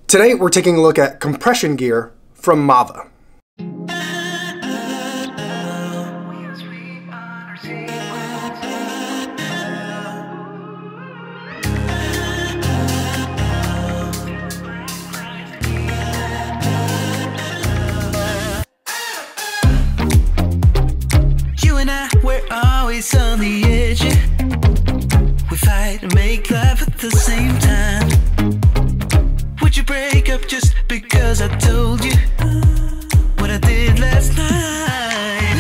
Today we're taking a look at compression gear from Mava. You and I, we're always on the edge. We fight and make love at the same time. Would you break up just because I told you what I did last night?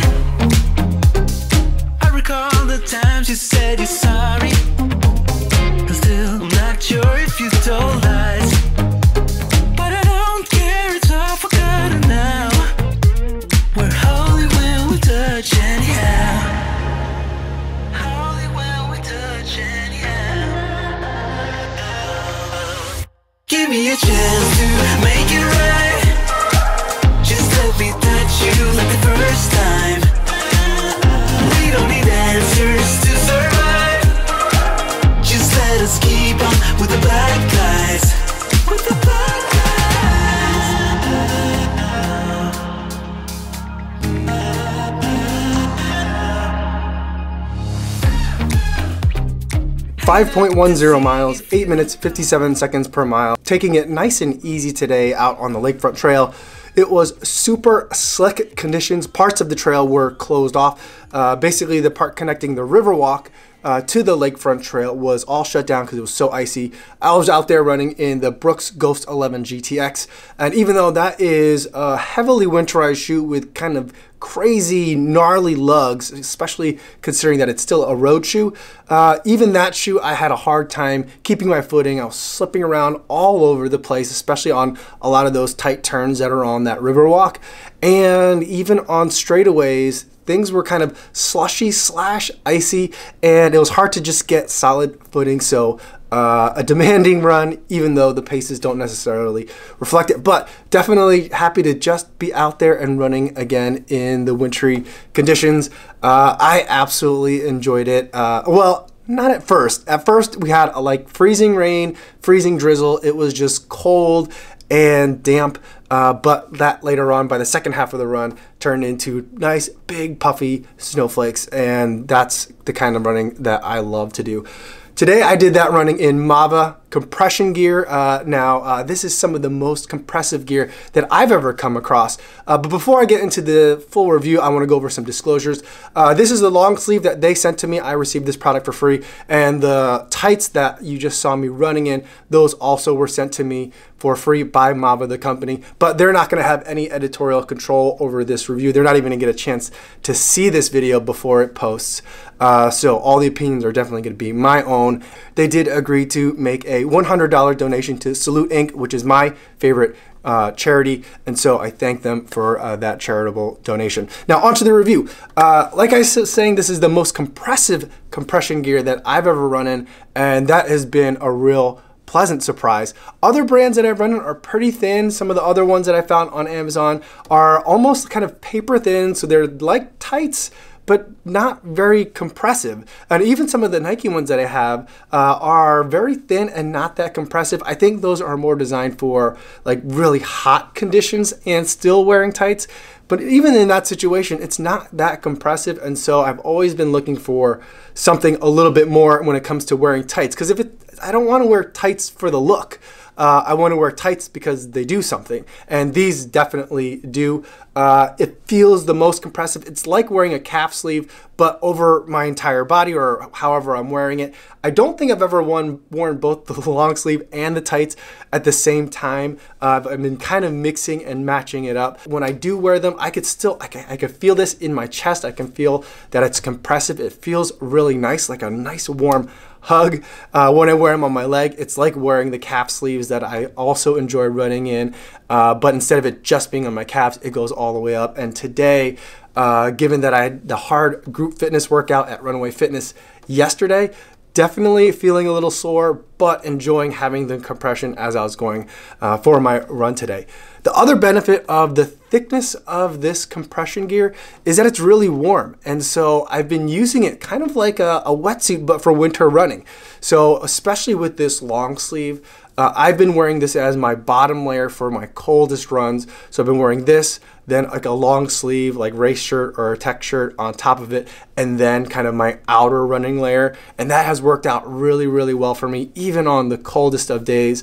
I recall the times you said you're sorry. I'm still not sure if you told lies, but I don't care, it's all forgotten now. We're holy when we touch anyhow. Holy when we touch anyhow. Give me a chance to make it right. Just let me touch you like the first time. We don't need answers to survive. Just let us keep on with the black guys. With the black guys. 5.10 miles, 8 minutes, 57 seconds per mile. Taking it nice and easy today out on the lakefront trail. It was super slick conditions. Parts of the trail were closed off. Basically, the part connecting the Riverwalk to the lakefront trail was all shut down because it was so icy. I was out there running in the Brooks Ghost 11 GTX, and even though that is a heavily winterized shoe with kind of crazy gnarly lugs, especially considering that it's still a road shoe, even that shoe I had a hard time keeping my footing. I was slipping around all over the place, especially on a lot of those tight turns that are on that Riverwalk, and even on straightaways things were kind of slushy slash icy, and it was hard to just get solid footing. So a demanding run, even though the paces don't necessarily reflect it, but definitely happy to just be out there and running again in the wintry conditions. I absolutely enjoyed it. Well, not at first. At first we had like freezing rain, freezing drizzle. It was just cold and damp, but that later on, by the second half of the run, turned into nice big puffy snowflakes, and that's the kind of running that I love to do. Today I did that running in Mava compression gear. This is some of the most compressive gear that I've ever come across. But before I get into the full review, I want to go over some disclosures. This is the long sleeve that they sent to me. I received this product for free, and the tights that you just saw me running in, those also were sent to me for free by Mava, the company. But they're not going to have any editorial control over this review. They're not even going to get a chance to see this video before it posts. So all the opinions are definitely going to be my own. They did agree to make a $100 donation to Salute Inc., which is my favorite charity, and so I thank them for that charitable donation. Now onto the review. Like I was saying, this is the most compressive compression gear that I've ever run in, and that has been a real pleasant surprise. Other brands that I've run in are pretty thin. Some of the other ones that I found on Amazon are almost kind of paper thin, so they're like tights, but not very compressive. And even some of the Nike ones that I have are very thin and not that compressive. I think those are more designed for like really hot conditions and still wearing tights. But even in that situation, it's not that compressive, and so I've always been looking for something a little bit more when it comes to wearing tights, because I don't want to wear tights for the look. I want to wear tights because they do something, and these definitely do. It feels the most compressive. It's like wearing a calf sleeve, but over my entire body, or however I'm wearing it. I don't think I've ever worn both the long sleeve and the tights at the same time. I've been kind of mixing and matching it up. When I do wear them, I could feel this in my chest. I can feel that it's compressive. It feels really nice, like a nice warm hug. When I wear them on my leg, it's like wearing the calf sleeves that I also enjoy running in, but instead of it just being on my calves, it goes all the way up. And today, given that I had the hard group fitness workout at Runaway Fitness yesterday, definitely feeling a little sore, but enjoying having the compression as I was going for my run today. The other benefit of the thickness of this compression gear is that it's really warm. And so I've been using it kind of like a wetsuit, but for winter running. So especially with this long sleeve, I've been wearing this as my bottom layer for my coldest runs. So I've been wearing this, then like a long sleeve like race shirt or a tech shirt on top of it, and then kind of my outer running layer. And that has worked out really, really well for me, even on the coldest of days,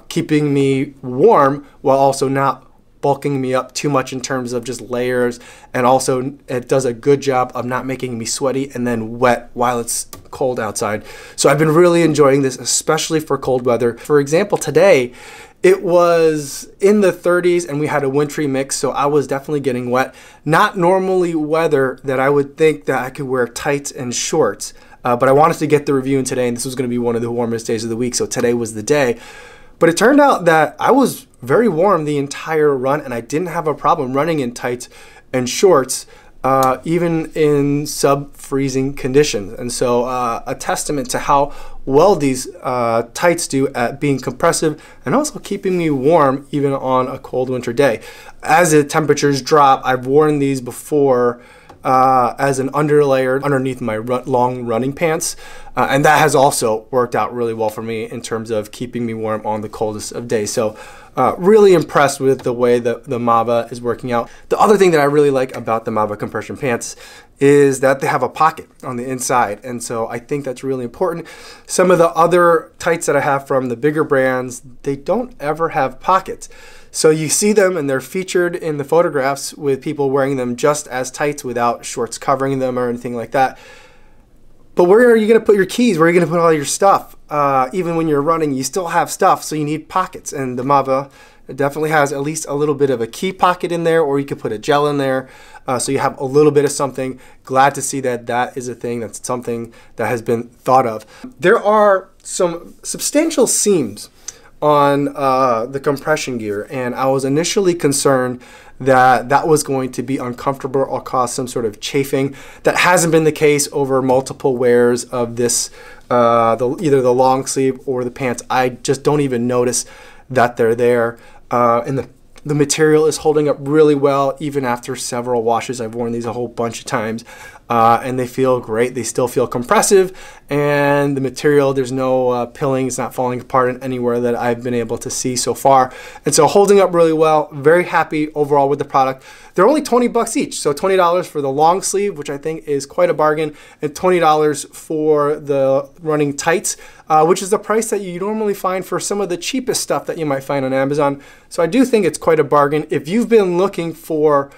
keeping me warm while also not bulking me up too much in terms of just layers, and also it does a good job of not making me sweaty and then wet while it's cold outside. So I've been really enjoying this, especially for cold weather. For example, today it was in the 30s and we had a wintry mix, so I was definitely getting wet. Not normally weather that I would think that I could wear tights and shorts, but I wanted to get the review in today, and this was going to be one of the warmest days of the week, so today was the day. But it turned out that I was very warm the entire run, and I didn't have a problem running in tights and shorts, even in sub-freezing conditions. And so a testament to how well these tights do at being compressive and also keeping me warm even on a cold winter day. As the temperatures drop, I've worn these before as an underlayer underneath my long running pants, and that has also worked out really well for me in terms of keeping me warm on the coldest of days. So really impressed with the way that the Mava is working out. The other thing that I really like about the Mava compression pants is that they have a pocket on the inside, and so I think that's really important. Some of the other tights that I have from the bigger brands, they don't ever have pockets. So you see them and they're featured in the photographs with people wearing them just as tights without shorts covering them or anything like that. But where are you going to put your keys? Where are you going to put all your stuff? Even when you're running, you still have stuff, so you need pockets. And the Mava definitely has at least a little bit of a key pocket in there, or you could put a gel in there, so you have a little bit of something. Glad to see that that is a thing. That's something that has been thought of. There are some substantial seams on the compression gear, and I was initially concerned that that was going to be uncomfortable or cause some sort of chafing. That hasn't been the case over multiple wears of this, either the long sleeve or the pants. I just don't even notice that they're there, and the material is holding up really well even after several washes. I've worn these a whole bunch of times, and they feel great. They still feel compressive, and the material, there's no pilling. It's not falling apart in anywhere that I've been able to see so far. And so holding up really well. Very happy overall with the product. They're only 20 bucks each, so $20 for the long sleeve, which I think is quite a bargain, and $20 for the running tights, which is the price that you normally find for some of the cheapest stuff that you might find on Amazon. So I do think it's quite a bargain. If you've been looking for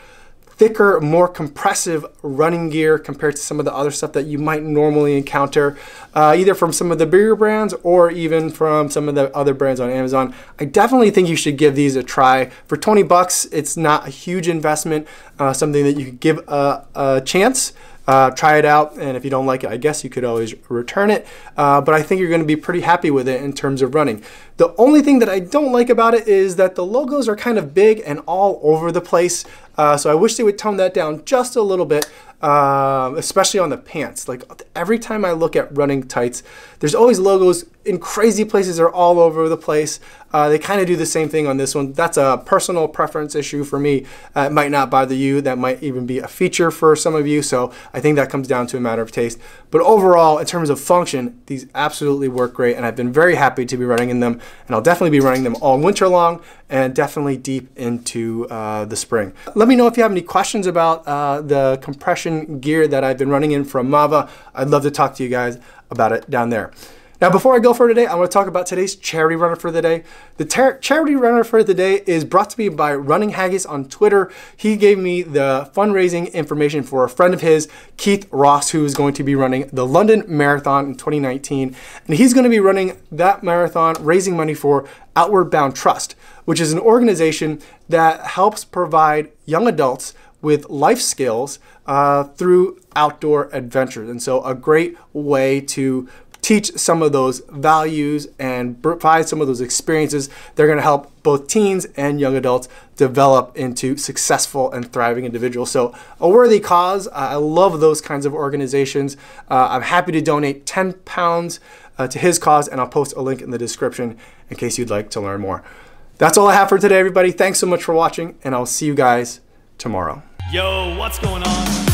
thicker, more compressive running gear compared to some of the other stuff that you might normally encounter, either from some of the bigger brands or even from some of the other brands on Amazon, I definitely think you should give these a try. For 20 bucks, it's not a huge investment, something that you could give a chance. Try it out, and if you don't like it, I guess you could always return it, but I think you're going to be pretty happy with it in terms of running. The only thing that I don't like about it is that the logos are kind of big and all over the place, so I wish they would tone that down just a little bit, especially on the pants. Like every time I look at running tights, there's always logos in crazy places. They're all over the place. They kind of do the same thing on this one. That's a personal preference issue for me. It might not bother you. That might even be a feature for some of you. So I think that comes down to a matter of taste. But overall, in terms of function, these absolutely work great, and I've been very happy to be running in them, and I'll definitely be running them all winter long and definitely deep into the spring. Let me know if you have any questions about the compression gear that I've been running in from Mava. I'd love to talk to you guys about it down there. Now, before I go for today, I want to talk about today's charity runner for the day. The charity runner for the day is brought to me by Running Haggis on Twitter. He gave me the fundraising information for a friend of his, Keith Ross, who is going to be running the London Marathon in 2019. And he's going to be running that marathon, raising money for Outward Bound Trust, which is an organization that helps provide young adults with life skills through outdoor adventures. And so a great way to teach some of those values and provide some of those experiences. They're going to help both teens and young adults develop into successful and thriving individuals. So a worthy cause. I love those kinds of organizations. I'm happy to donate £10 to his cause, and I'll post a link in the description in case you'd like to learn more. That's all I have for today, everybody. Thanks so much for watching, and I'll see you guys tomorrow. Yo, what's going on?